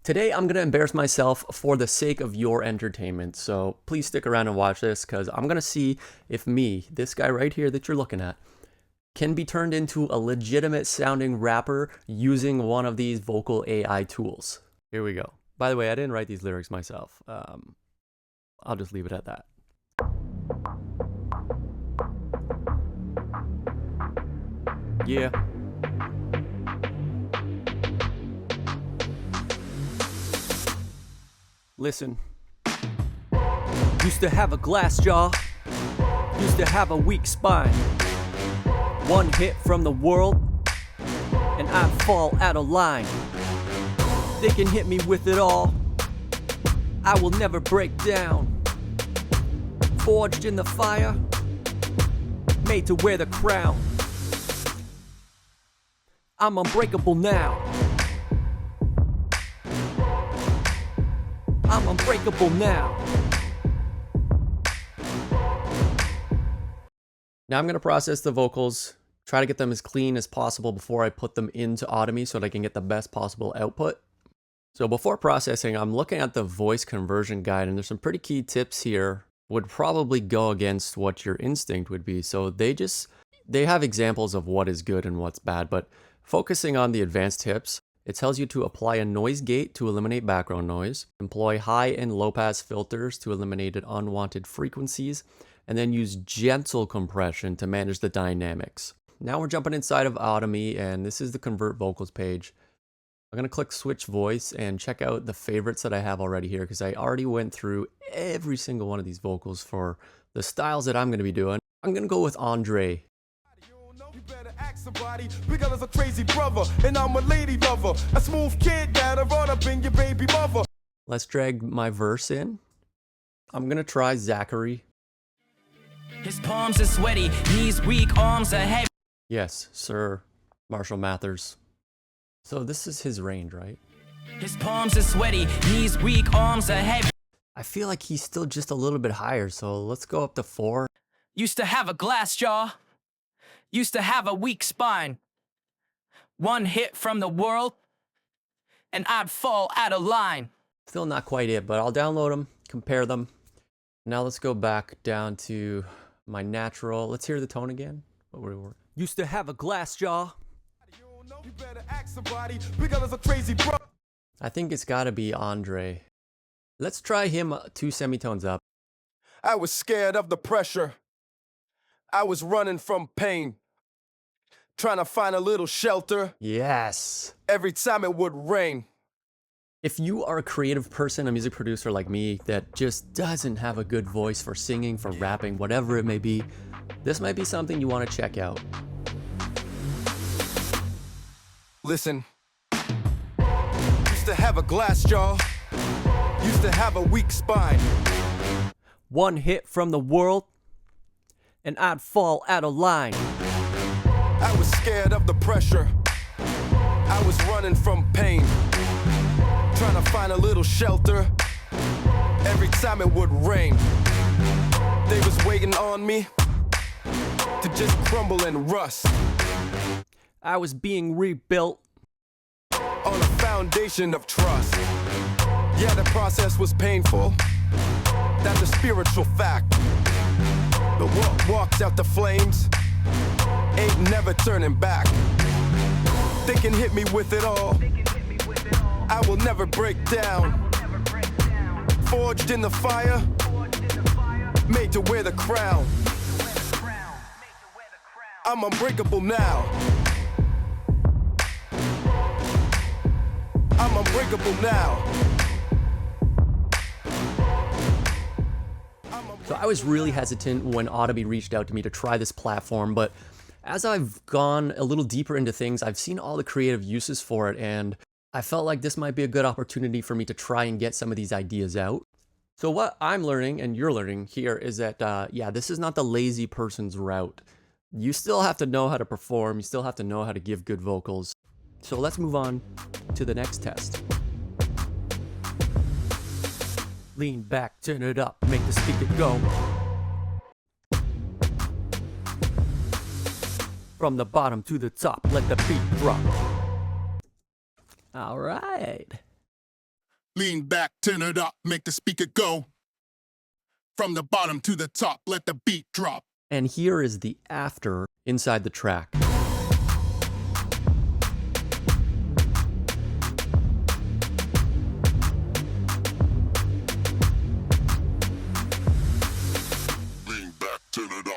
Today, I'm going to embarrass myself for the sake of your entertainment, so please stick around and watch this, because I'm going to see if me, this guy right here that you're looking at, can be turned into a legitimate sounding rapper using one of these vocal AI tools. Here we go. By the way, I didn't write these lyrics myself. I'll just leave it at that. Yeah. Listen. Used to have a glass jaw. Used to have a weak spine. One hit from the world, and I'd fall out of line. They can hit me with it all. I will never break down. Forged in the fire, made to wear the crown. I'm unbreakable now. I'm unbreakable now. Now I'm going to process the vocals, try to get them as clean as possible before I put them into Audimee so that I can get the best possible output. So before processing, I'm looking at the voice conversion guide, and there's some pretty key tips here. Would probably go against what your instinct would be. So they have examples of what is good and what's bad, but focusing on the advanced tips, it tells you to apply a noise gate to eliminate background noise, employ high and low pass filters to eliminate unwanted frequencies, and then use gentle compression to manage the dynamics. Now we're jumping inside of Audimee, and this is the convert vocals page. I'm gonna click switch voice and check out the favorites that I have already here, because I already went through every single one of these vocals for the styles that I'm gonna be doing. I'm gonna go with Andre. You better ask somebody, because a crazy brother, and I'm a lady lover, a smooth kid that'll run up in your baby mother. Let's drag my verse in. I'm gonna try Zachary. His palms are sweaty, knees weak, arms are heavy. Yes, Sir Marshall Mathers. So this is his range, right? His palms are sweaty, knees weak, arms are heavy. I feel like he's still just a little bit higher, so let's go up to 4. Used to have a glass jaw. Used to have a weak spine. One hit from the world, and I'd fall out of line. Still not quite it, but I'll download them, compare them. Now let's go back down to my natural. Let's hear the tone again. What were we? Used to have a glass jaw. You better ask somebody, because a crazy brother. I think it's gotta be Andre. Let's try him 2 semitones up. I was scared of the pressure. I was running from pain, trying to find a little shelter. Yes. Every time it would rain. If you are a creative person, a music producer like me, that just doesn't have a good voice for singing, for rapping, whatever it may be, this might be something you want to check out. Listen. Used to have a glass jaw. Used to have a weak spine. One hit from the world, and I'd fall out of line. I was scared of the pressure. I was running from pain, trying to find a little shelter. Every time it would rain, they was waiting on me to just crumble and rust. I was being rebuilt on a foundation of trust. Yeah, the process was painful. That's a spiritual fact. But what walks out the flames ain't never turning back. They can hit me with it all. I will never break down. Forged in the fire, made to wear the crown. I'm unbreakable now. I'm unbreakable now. So I was really hesitant when Audimee reached out to me to try this platform, but as I've gone a little deeper into things, I've seen all the creative uses for it, and I felt like this might be a good opportunity for me to try and get some of these ideas out. So what I'm learning, and you're learning here, is that, yeah, this is not the lazy person's route. You still have to know how to perform, you still have to know how to give good vocals. So let's move on to the next test. Lean back, turn it up, make the speaker go. From the bottom to the top, let the beat drop. All right. Lean back, turn it up, make the speaker go. From the bottom to the top, let the beat drop. And here is the after inside the track. Lean back, turn it up.